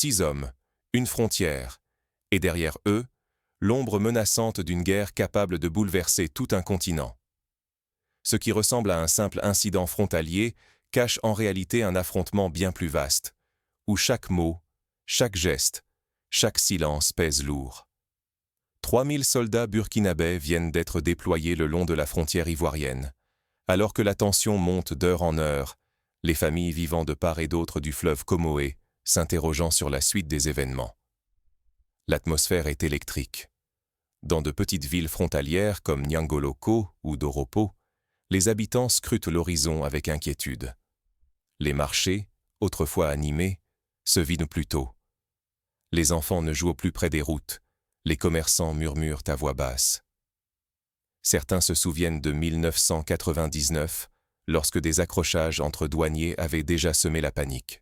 6 hommes, une frontière, et derrière eux, l'ombre menaçante d'une guerre capable de bouleverser tout un continent. Ce qui ressemble à un simple incident frontalier cache en réalité un affrontement bien plus vaste, où chaque mot, chaque geste, chaque silence pèse lourd. 3000 soldats burkinabés viennent d'être déployés le long de la frontière ivoirienne. Alors que la tension monte d'heure en heure, les familles vivant de part et d'autre du fleuve Comoé s'interrogeant sur la suite des événements. L'atmosphère est électrique. Dans de petites villes frontalières comme Nyangoloko ou Doropo, les habitants scrutent l'horizon avec inquiétude. Les marchés, autrefois animés, se vident plus tôt. Les enfants ne jouent plus près des routes, les commerçants murmurent à voix basse. Certains se souviennent de 1999, lorsque des accrochages entre douaniers avaient déjà semé la panique.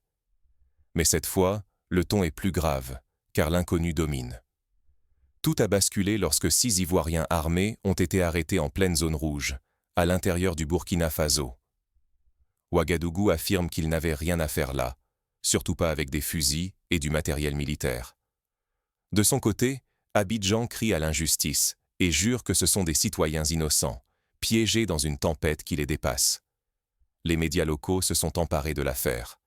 Mais cette fois, le ton est plus grave, car l'inconnu domine. Tout a basculé lorsque 6 Ivoiriens armés ont été arrêtés en pleine zone rouge, à l'intérieur du Burkina Faso. Ouagadougou affirme qu'il n'avait rien à faire là, surtout pas avec des fusils et du matériel militaire. De son côté, Abidjan crie à l'injustice et jure que ce sont des citoyens innocents, piégés dans une tempête qui les dépasse. Les médias locaux se sont emparés de l'affaire.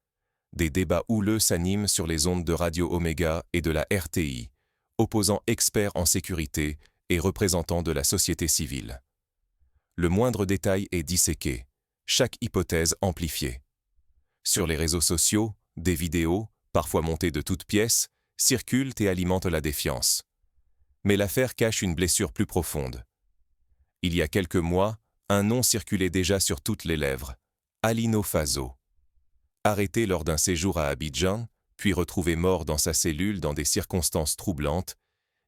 Des débats houleux s'animent sur les ondes de Radio Oméga et de la RTI, opposant experts en sécurité et représentants de la société civile. Le moindre détail est disséqué, chaque hypothèse amplifiée. Sur les réseaux sociaux, des vidéos, parfois montées de toutes pièces, circulent et alimentent la défiance. Mais l'affaire cache une blessure plus profonde. Il y a quelques mois, un nom circulait déjà sur toutes les lèvres, Alino Faso. Arrêté lors d'un séjour à Abidjan, puis retrouvé mort dans sa cellule dans des circonstances troublantes,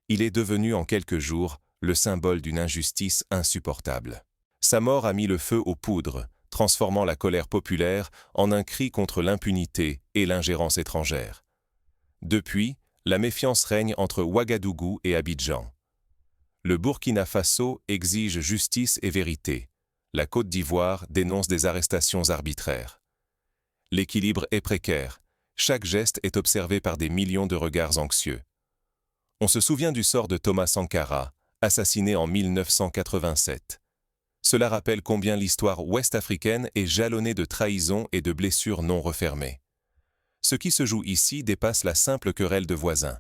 il est devenu en quelques jours le symbole d'une injustice insupportable. Sa mort a mis le feu aux poudres, transformant la colère populaire en un cri contre l'impunité et l'ingérence étrangère. Depuis, la méfiance règne entre Ouagadougou et Abidjan. Le Burkina Faso exige justice et vérité. La Côte d'Ivoire dénonce des arrestations arbitraires. L'équilibre est précaire. Chaque geste est observé par des millions de regards anxieux. On se souvient du sort de Thomas Sankara, assassiné en 1987. Cela rappelle combien l'histoire ouest-africaine est jalonnée de trahisons et de blessures non refermées. Ce qui se joue ici dépasse la simple querelle de voisins.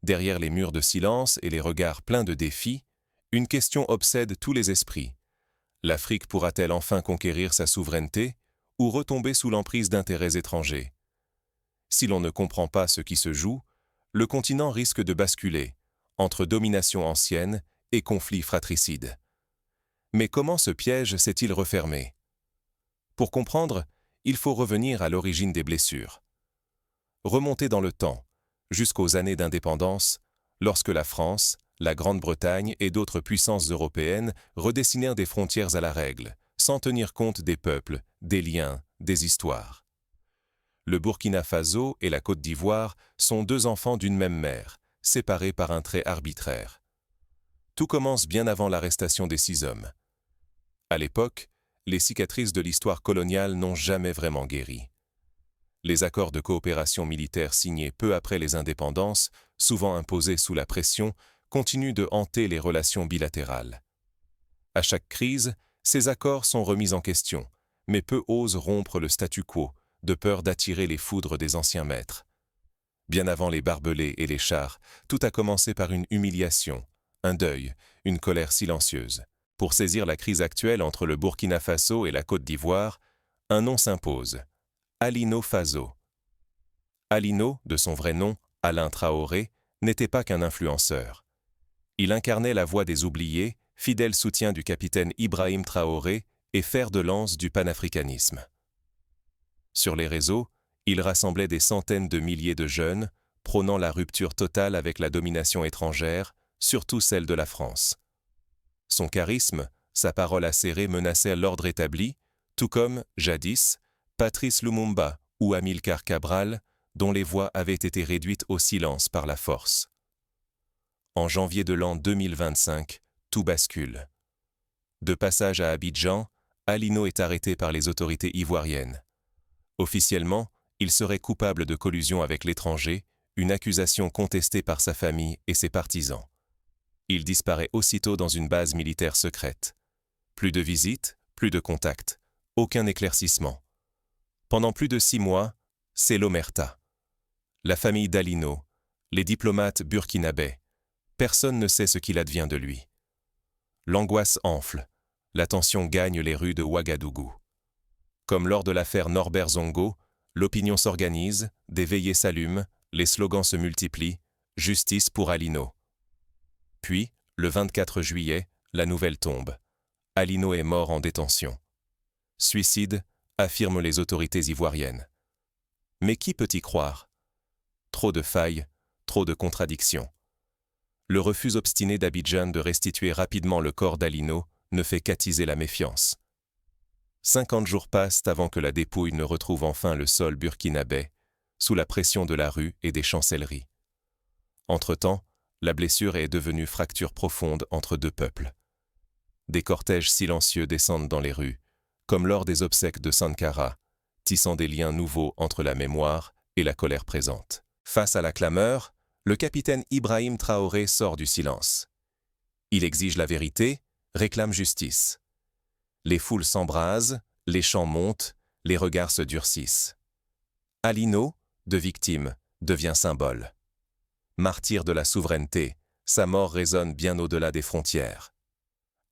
Derrière les murs de silence et les regards pleins de défis, une question obsède tous les esprits. L'Afrique pourra-t-elle enfin conquérir sa souveraineté ou retomber sous l'emprise d'intérêts étrangers? Si l'on ne comprend pas ce qui se joue, le continent risque de basculer entre domination ancienne et conflits fratricides. Mais comment ce piège s'est-il refermé? Pour comprendre, il faut revenir à l'origine des blessures. Remonter dans le temps, jusqu'aux années d'indépendance, lorsque la France, la Grande-Bretagne et d'autres puissances européennes redessinèrent des frontières à la règle, sans tenir compte des peuples, des liens, des histoires. Le Burkina Faso et la Côte d'Ivoire sont 2 enfants d'une même mère, séparés par un trait arbitraire. Tout commence bien avant l'arrestation des 6 hommes. À l'époque, les cicatrices de l'histoire coloniale n'ont jamais vraiment guéri. Les accords de coopération militaire signés peu après les indépendances, souvent imposés sous la pression, continuent de hanter les relations bilatérales. À chaque crise, ces accords sont remis en question, mais peu osent rompre le statu quo, de peur d'attirer les foudres des anciens maîtres. Bien avant les barbelés et les chars, tout a commencé par une humiliation, un deuil, une colère silencieuse. Pour saisir la crise actuelle entre le Burkina Faso et la Côte d'Ivoire, un nom s'impose, Alino Faso. Alino, de son vrai nom, Alain Traoré, n'était pas qu'un influenceur. Il incarnait la voix des oubliés, fidèle soutien du capitaine Ibrahim Traoré et fer de lance du panafricanisme. Sur les réseaux, il rassemblait des centaines de milliers de jeunes, prônant la rupture totale avec la domination étrangère, surtout celle de la France. Son charisme, sa parole acérée menaçaient l'ordre établi, tout comme, jadis, Patrice Lumumba ou Amilcar Cabral, dont les voix avaient été réduites au silence par la force. En janvier de l'an 2025, tout bascule. De passage à Abidjan, Alino est arrêté par les autorités ivoiriennes. Officiellement, Il serait coupable de collusion avec l'étranger, une accusation contestée par sa famille et ses partisans. Il disparaît aussitôt dans une base militaire secrète. Plus de visites, plus de contacts, aucun éclaircissement. Pendant plus de 6 mois, c'est l'omerta. La famille d'Alino, les diplomates burkinabés, personne ne sait ce qu'il advient de lui. L'angoisse enfle, la tension gagne les rues de Ouagadougou. Comme lors de l'affaire Norbert Zongo, l'opinion s'organise, des veillées s'allument, les slogans se multiplient, « Justice pour Alino ». Puis, le 24 juillet, la nouvelle tombe. Alino est mort en détention. Suicide, affirment les autorités ivoiriennes. Mais qui peut y croire? Trop de failles, trop de contradictions. Le refus obstiné d'Abidjan de restituer rapidement le corps d'Alino ne fait qu'attiser la méfiance. 50 jours passent avant que la dépouille ne retrouve enfin le sol burkinabé, sous la pression de la rue et des chancelleries. Entre-temps, la blessure est devenue fracture profonde entre deux peuples. Des cortèges silencieux descendent dans les rues, comme lors des obsèques de Sankara, tissant des liens nouveaux entre la mémoire et la colère présente. Face à la clameur, le capitaine Ibrahim Traoré sort du silence. Il exige la vérité, réclame justice. Les foules s'embrasent, les chants montent, les regards se durcissent. Alino, de victime, devient symbole. Martyr de la souveraineté, sa mort résonne bien au-delà des frontières.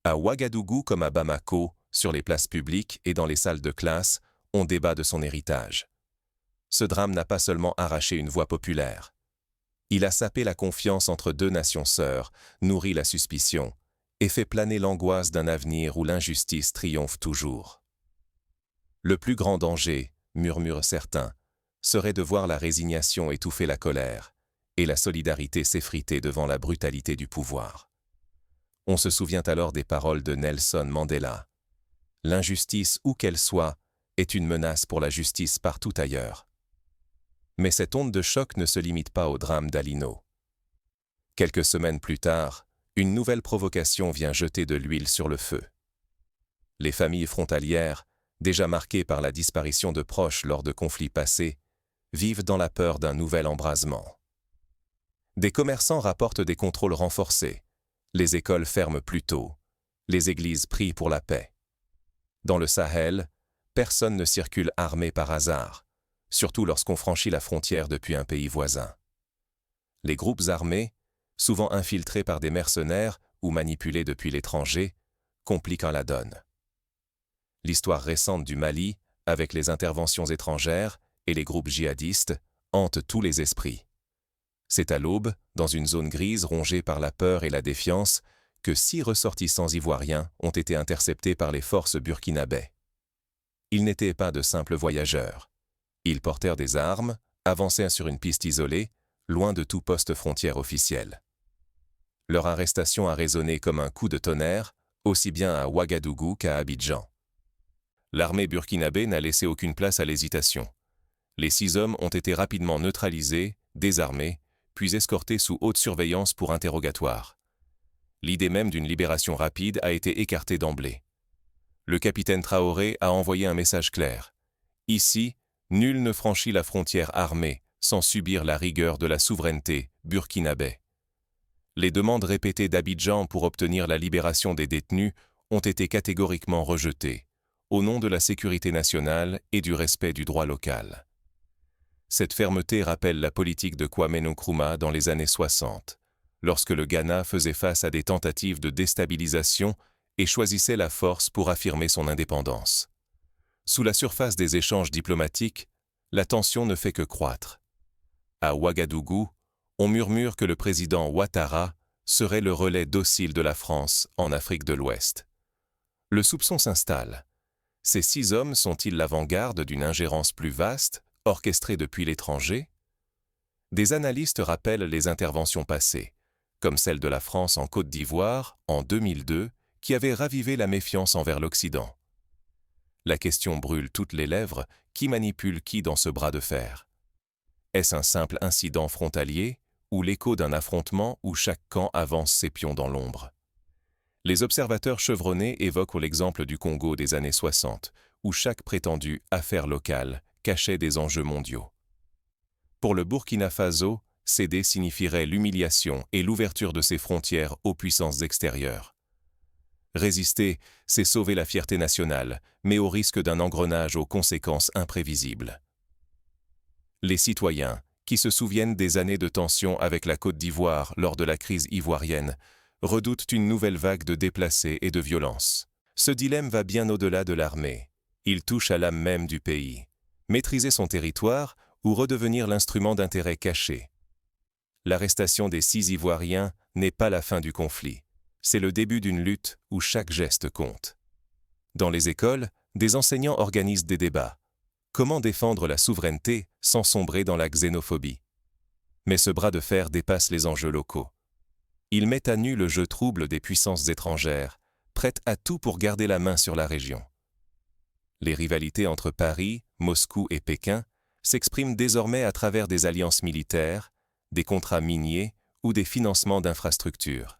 À Ouagadougou comme à Bamako, sur les places publiques et dans les salles de classe, on débat de son héritage. Ce drame n'a pas seulement arraché une voix populaire. Il a sapé la confiance entre deux nations sœurs, nourri la suspicion, et fait planer l'angoisse d'un avenir où l'injustice triomphe toujours. Le plus grand danger, murmurent certains, serait de voir la résignation étouffer la colère, et la solidarité s'effriter devant la brutalité du pouvoir. On se souvient alors des paroles de Nelson Mandela. L'injustice, où qu'elle soit, est une menace pour la justice partout ailleurs. Mais cette onde de choc ne se limite pas au drame d'Alino. Quelques semaines plus tard, une nouvelle provocation vient jeter de l'huile sur le feu. Les familles frontalières, déjà marquées par la disparition de proches lors de conflits passés, vivent dans la peur d'un nouvel embrasement. Des commerçants rapportent des contrôles renforcés, les écoles ferment plus tôt, les églises prient pour la paix. Dans le Sahel, personne ne circule armé par hasard, surtout lorsqu'on franchit la frontière depuis un pays voisin. Les groupes armés, souvent infiltrés par des mercenaires ou manipulés depuis l'étranger, compliquent la donne. L'histoire récente du Mali, avec les interventions étrangères et les groupes djihadistes, hante tous les esprits. C'est à l'aube, dans une zone grise rongée par la peur et la défiance, que 6 ressortissants ivoiriens ont été interceptés par les forces burkinabées. Ils n'étaient pas de simples voyageurs. Ils portèrent des armes, avançaient sur une piste isolée, loin de tout poste frontière officiel. Leur arrestation a résonné comme un coup de tonnerre, aussi bien à Ouagadougou qu'à Abidjan. L'armée burkinabé n'a laissé aucune place à l'hésitation. Les 6 hommes ont été rapidement neutralisés, désarmés, puis escortés sous haute surveillance pour interrogatoire. L'idée même d'une libération rapide a été écartée d'emblée. Le capitaine Traoré a envoyé un message clair. Ici, nul ne franchit la frontière armée sans subir la rigueur de la souveraineté burkinabé. Les demandes répétées d'Abidjan pour obtenir la libération des détenus ont été catégoriquement rejetées, au nom de la sécurité nationale et du respect du droit local. Cette fermeté rappelle la politique de Kwame Nkrumah dans les années 60, lorsque le Ghana faisait face à des tentatives de déstabilisation et choisissait la force pour affirmer son indépendance. Sous la surface des échanges diplomatiques, la tension ne fait que croître. À Ouagadougou, on murmure que le président Ouattara serait le relais docile de la France en Afrique de l'Ouest. Le soupçon s'installe. Ces 6 hommes sont-ils l'avant-garde d'une ingérence plus vaste, orchestrée depuis l'étranger? Des analystes rappellent les interventions passées, comme celle de la France en Côte d'Ivoire, en 2002, qui avait ravivé la méfiance envers l'Occident. La question brûle toutes les lèvres, qui manipule qui dans ce bras de fer? Est-ce un simple incident frontalier, ou l'écho d'un affrontement où chaque camp avance ses pions dans l'ombre? Les observateurs chevronnés évoquent l'exemple du Congo des années 60, où chaque prétendue affaire locale cachait des enjeux mondiaux. Pour le Burkina Faso, céder signifierait l'humiliation et l'ouverture de ses frontières aux puissances extérieures. Résister, c'est sauver la fierté nationale, mais au risque d'un engrenage aux conséquences imprévisibles. Les citoyens, qui se souviennent des années de tension avec la Côte d'Ivoire lors de la crise ivoirienne, redoutent une nouvelle vague de déplacés et de violence. Ce dilemme va bien au-delà de l'armée. Il touche à l'âme même du pays. Maîtriser son territoire ou redevenir l'instrument d'intérêts cachés. L'arrestation des 6 Ivoiriens n'est pas la fin du conflit. C'est le début d'une lutte où chaque geste compte. Dans les écoles, des enseignants organisent des débats. Comment défendre la souveraineté sans sombrer dans la xénophobie? Mais ce bras de fer dépasse les enjeux locaux. Il met à nu le jeu trouble des puissances étrangères, prêtes à tout pour garder la main sur la région. Les rivalités entre Paris, Moscou et Pékin s'expriment désormais à travers des alliances militaires, des contrats miniers ou des financements d'infrastructures.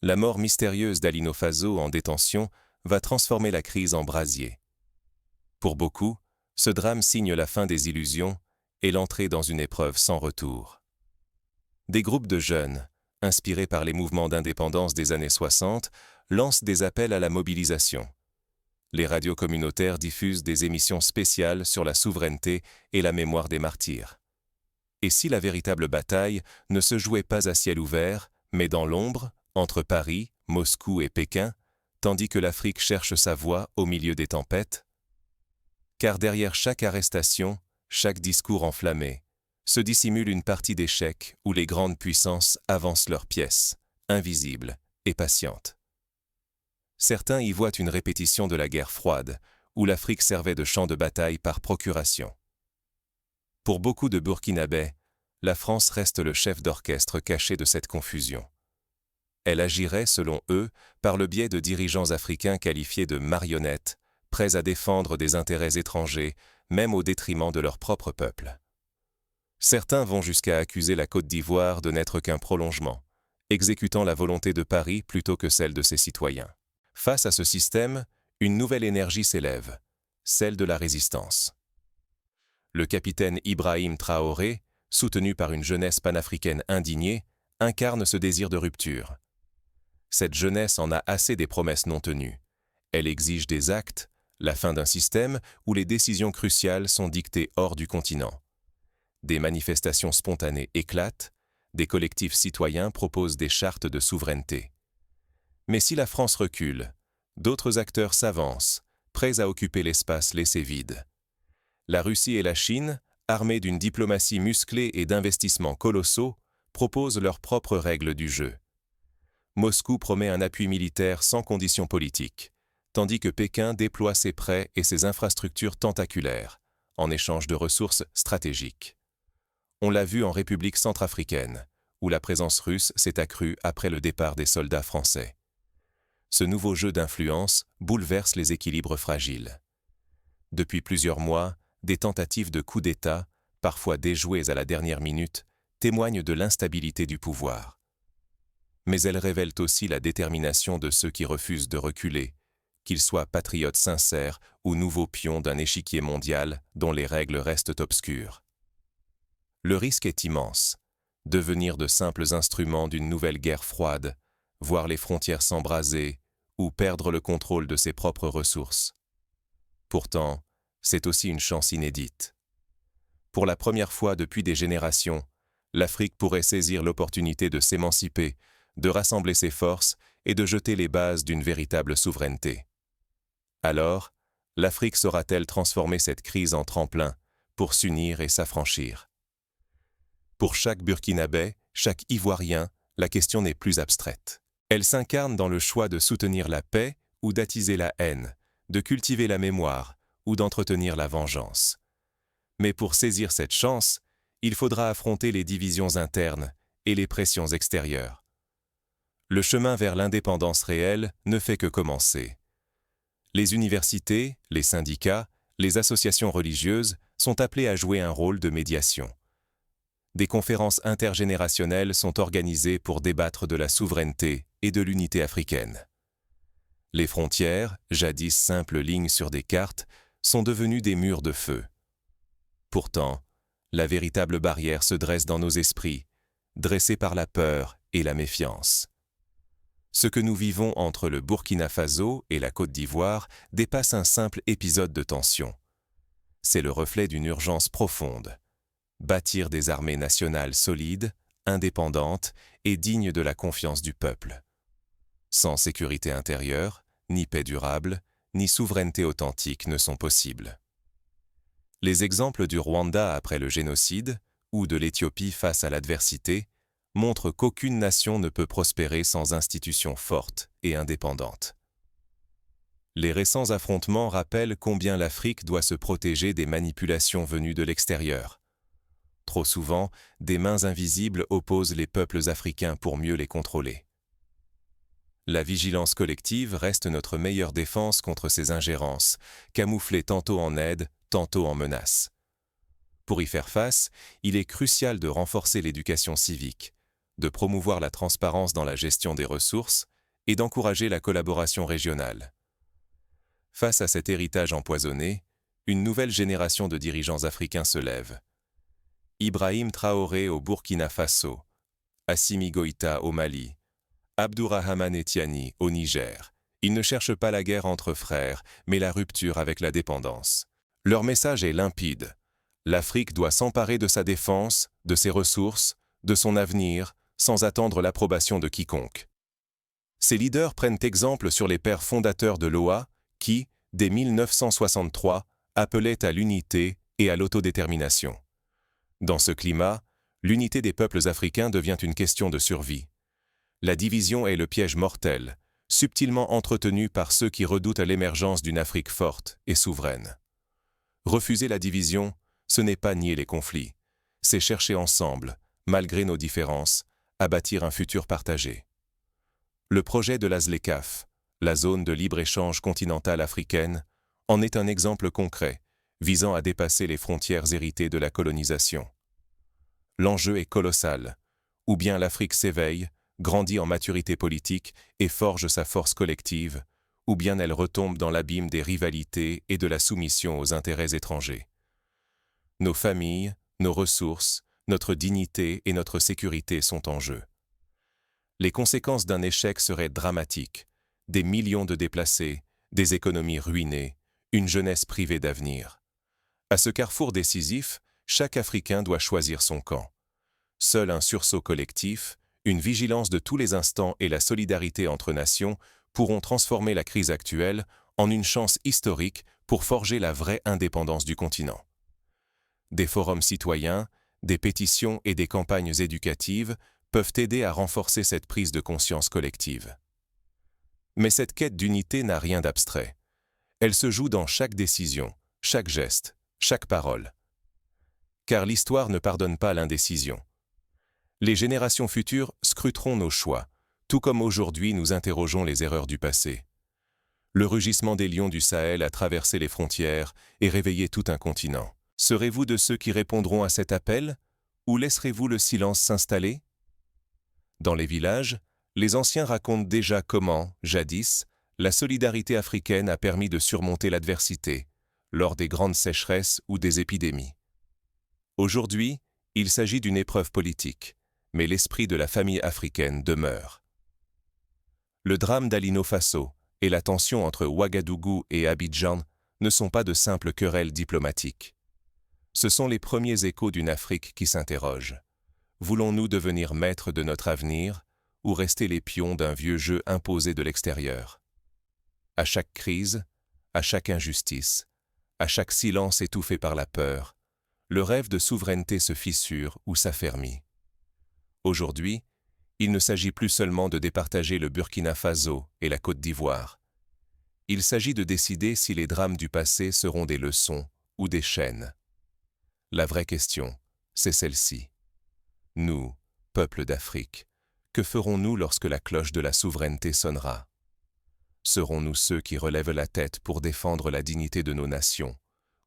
La mort mystérieuse d'Alino Faso en détention va transformer la crise en brasier. Pour beaucoup, ce drame signe la fin des illusions et l'entrée dans une épreuve sans retour. Des groupes de jeunes, inspirés par les mouvements d'indépendance des années 60, lancent des appels à la mobilisation. Les radios communautaires diffusent des émissions spéciales sur la souveraineté et la mémoire des martyrs. Et si la véritable bataille ne se jouait pas à ciel ouvert, mais dans l'ombre, entre Paris, Moscou et Pékin, tandis que l'Afrique cherche sa voie au milieu des tempêtes? Car derrière chaque arrestation, chaque discours enflammé, se dissimule une partie d'échec où les grandes puissances avancent leurs pièces, invisibles et patientes. Certains y voient une répétition de la guerre froide, où l'Afrique servait de champ de bataille par procuration. Pour beaucoup de Burkinabés, la France reste le chef d'orchestre caché de cette confusion. Elle agirait, selon eux, par le biais de dirigeants africains qualifiés de marionnettes, prêts à défendre des intérêts étrangers, même au détriment de leur propre peuple. Certains vont jusqu'à accuser la Côte d'Ivoire de n'être qu'un prolongement, exécutant la volonté de Paris plutôt que celle de ses citoyens. Face à ce système, une nouvelle énergie s'élève, celle de la résistance. Le capitaine Ibrahim Traoré, soutenu par une jeunesse panafricaine indignée, incarne ce désir de rupture. Cette jeunesse en a assez des promesses non tenues. Elle exige des actes, la fin d'un système où les décisions cruciales sont dictées hors du continent. Des manifestations spontanées éclatent, des collectifs citoyens proposent des chartes de souveraineté. Mais si la France recule, d'autres acteurs s'avancent, prêts à occuper l'espace laissé vide. La Russie et la Chine, armées d'une diplomatie musclée et d'investissements colossaux, proposent leurs propres règles du jeu. Moscou promet un appui militaire sans conditions politiques, tandis que Pékin déploie ses prêts et ses infrastructures tentaculaires, en échange de ressources stratégiques. On l'a vu en République centrafricaine, où la présence russe s'est accrue après le départ des soldats français. Ce nouveau jeu d'influence bouleverse les équilibres fragiles. Depuis plusieurs mois, des tentatives de coup d'État, parfois déjouées à la dernière minute, témoignent de l'instabilité du pouvoir. Mais elles révèlent aussi la détermination de ceux qui refusent de reculer, qu'ils soient patriotes sincères ou nouveaux pions d'un échiquier mondial dont les règles restent obscures. Le risque est immense, devenir de simples instruments d'une nouvelle guerre froide, voir les frontières s'embraser ou perdre le contrôle de ses propres ressources. Pourtant, c'est aussi une chance inédite. Pour la première fois depuis des générations, l'Afrique pourrait saisir l'opportunité de s'émanciper, de rassembler ses forces et de jeter les bases d'une véritable souveraineté. Alors, l'Afrique saura-t-elle transformer cette crise en tremplin pour s'unir et s'affranchir? Pour chaque Burkinabé, chaque Ivoirien, la question n'est plus abstraite. Elle s'incarne dans le choix de soutenir la paix ou d'attiser la haine, de cultiver la mémoire ou d'entretenir la vengeance. Mais pour saisir cette chance, il faudra affronter les divisions internes et les pressions extérieures. Le chemin vers l'indépendance réelle ne fait que commencer. Les universités, les syndicats, les associations religieuses sont appelés à jouer un rôle de médiation. Des conférences intergénérationnelles sont organisées pour débattre de la souveraineté et de l'unité africaine. Les frontières, jadis simples lignes sur des cartes, sont devenues des murs de feu, Pourtant, la véritable barrière se dresse dans nos esprits, dressée par la peur et la méfiance. Ce que nous vivons entre le Burkina Faso et la Côte d'Ivoire dépasse un simple épisode de tension. C'est le reflet d'une urgence profonde. Bâtir des armées nationales solides, indépendantes et dignes de la confiance du peuple. Sans sécurité intérieure, ni paix durable, ni souveraineté authentique ne sont possibles. Les exemples du Rwanda après le génocide, ou de l'Éthiopie face à l'adversité, montrent qu'aucune nation ne peut prospérer sans institutions fortes et indépendantes. Les récents affrontements rappellent combien l'Afrique doit se protéger des manipulations venues de l'extérieur. Trop souvent, des mains invisibles opposent les peuples africains pour mieux les contrôler. La vigilance collective reste notre meilleure défense contre ces ingérences, camouflées tantôt en aide, tantôt en menace. Pour y faire face, il est crucial de renforcer l'éducation civique, de promouvoir la transparence dans la gestion des ressources et d'encourager la collaboration régionale. Face à cet héritage empoisonné, une nouvelle génération de dirigeants africains se lève. Ibrahim Traoré au Burkina Faso, Assimi Goïta au Mali, Abdourahmane Etiani au Niger. Ils ne cherchent pas la guerre entre frères, mais la rupture avec la dépendance. Leur message est limpide. L'Afrique doit s'emparer de sa défense, de ses ressources, de son avenir, sans attendre l'approbation de quiconque. Ces leaders prennent exemple sur les pères fondateurs de l'OA qui, dès 1963, appelaient à l'unité et à l'autodétermination. Dans ce climat, l'unité des peuples africains devient une question de survie. La division est le piège mortel, subtilement entretenu par ceux qui redoutent l'émergence d'une Afrique forte et souveraine. Refuser la division, ce n'est pas nier les conflits, c'est chercher ensemble, malgré nos différences, à bâtir un futur partagé. Le projet de la ZLECAf, la zone de libre-échange continentale africaine, en est un exemple concret, visant à dépasser les frontières héritées de la colonisation. L'enjeu est colossal, ou bien l'Afrique s'éveille, grandit en maturité politique et forge sa force collective, ou bien elle retombe dans l'abîme des rivalités et de la soumission aux intérêts étrangers. Nos familles, nos ressources, notre dignité et notre sécurité sont en jeu. Les conséquences d'un échec seraient dramatiques. Des millions de déplacés, des économies ruinées, une jeunesse privée d'avenir. À ce carrefour décisif, chaque Africain doit choisir son camp. Seul un sursaut collectif, une vigilance de tous les instants et la solidarité entre nations pourront transformer la crise actuelle en une chance historique pour forger la vraie indépendance du continent. Des forums citoyens, des pétitions et des campagnes éducatives peuvent aider à renforcer cette prise de conscience collective. Mais cette quête d'unité n'a rien d'abstrait. Elle se joue dans chaque décision, chaque geste, chaque parole. Car l'histoire ne pardonne pas l'indécision. Les générations futures scruteront nos choix, tout comme aujourd'hui nous interrogeons les erreurs du passé. Le rugissement des lions du Sahel a traversé les frontières et réveillé tout un continent. Serez-vous de ceux qui répondront à cet appel, ou laisserez-vous le silence s'installer? Dans les villages, les anciens racontent déjà comment, jadis, la solidarité africaine a permis de surmonter l'adversité, lors des grandes sécheresses ou des épidémies. Aujourd'hui, il s'agit d'une épreuve politique, mais l'esprit de la famille africaine demeure. Le drame d'Alino Faso et la tension entre Ouagadougou et Abidjan ne sont pas de simples querelles diplomatiques. Ce sont les premiers échos d'une Afrique qui s'interroge. Voulons-nous devenir maîtres de notre avenir ou rester les pions d'un vieux jeu imposé de l'extérieur? À chaque crise, à chaque injustice, à chaque silence étouffé par la peur, le rêve de souveraineté se fissure ou s'affermit. Aujourd'hui, il ne s'agit plus seulement de départager le Burkina Faso et la Côte d'Ivoire. Il s'agit de décider si les drames du passé seront des leçons ou des chaînes. La vraie question, c'est celle-ci. Nous, peuple d'Afrique, que ferons-nous lorsque la cloche de la souveraineté sonnera? Serons-nous ceux qui relèvent la tête pour défendre la dignité de nos nations,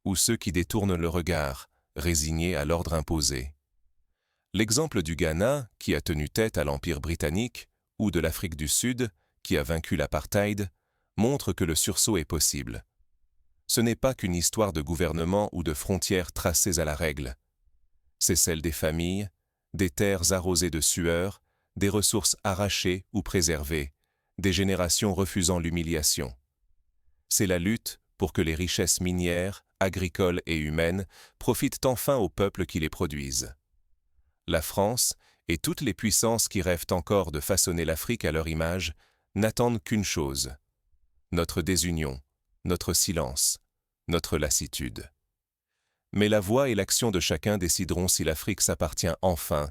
ou ceux qui détournent le regard, résignés à l'ordre imposé? L'exemple du Ghana, qui a tenu tête à l'Empire britannique, ou de l'Afrique du Sud, qui a vaincu l'apartheid, montre que le sursaut est possible. ce n'est pas qu'une histoire de gouvernement ou de frontières tracées à la règle. C'est celle des familles, des terres arrosées de sueur, des ressources arrachées ou préservées, des générations refusant l'humiliation. C'est la lutte pour que les richesses minières, agricoles et humaines profitent enfin aux peuples qui les produisent. La France et toutes les puissances qui rêvent encore de façonner l'Afrique à leur image n'attendent qu'une chose: notre désunion, notre silence, notre lassitude. Mais la voix et l'action de chacun décideront si l'Afrique s'appartient enfin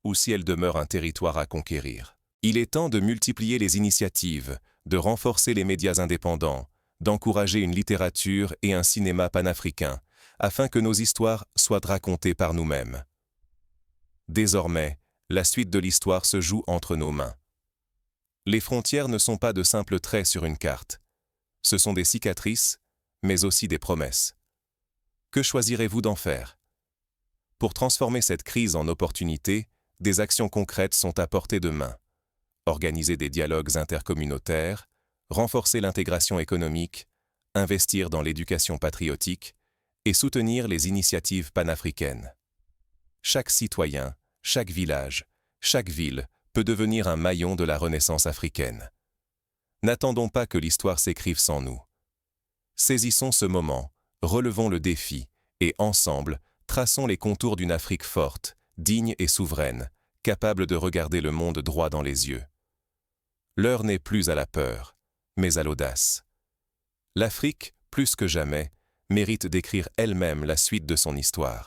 ou si elle demeure un territoire à conquérir. Il est temps de multiplier les initiatives, de renforcer les médias indépendants, d'encourager une littérature et un cinéma panafricains, afin que nos histoires soient racontées par nous-mêmes. Désormais, la suite de l'histoire se joue entre nos mains. Les frontières ne sont pas de simples traits sur une carte. Ce sont des cicatrices, mais aussi des promesses. Que choisirez-vous d'en faire? Pour transformer cette crise en opportunité, des actions concrètes sont à portée de main. Organiser des dialogues intercommunautaires, renforcer l'intégration économique, investir dans l'éducation patriotique et soutenir les initiatives panafricaines. Chaque citoyen, chaque village, chaque ville peut devenir un maillon de la renaissance africaine. N'attendons pas que l'histoire s'écrive sans nous. Saisissons ce moment, relevons le défi et ensemble, traçons les contours d'une Afrique forte, digne et souveraine, capable de regarder le monde droit dans les yeux. L'heure n'est plus à la peur, mais à l'audace. L'Afrique, plus que jamais, mérite d'écrire elle-même la suite de son histoire.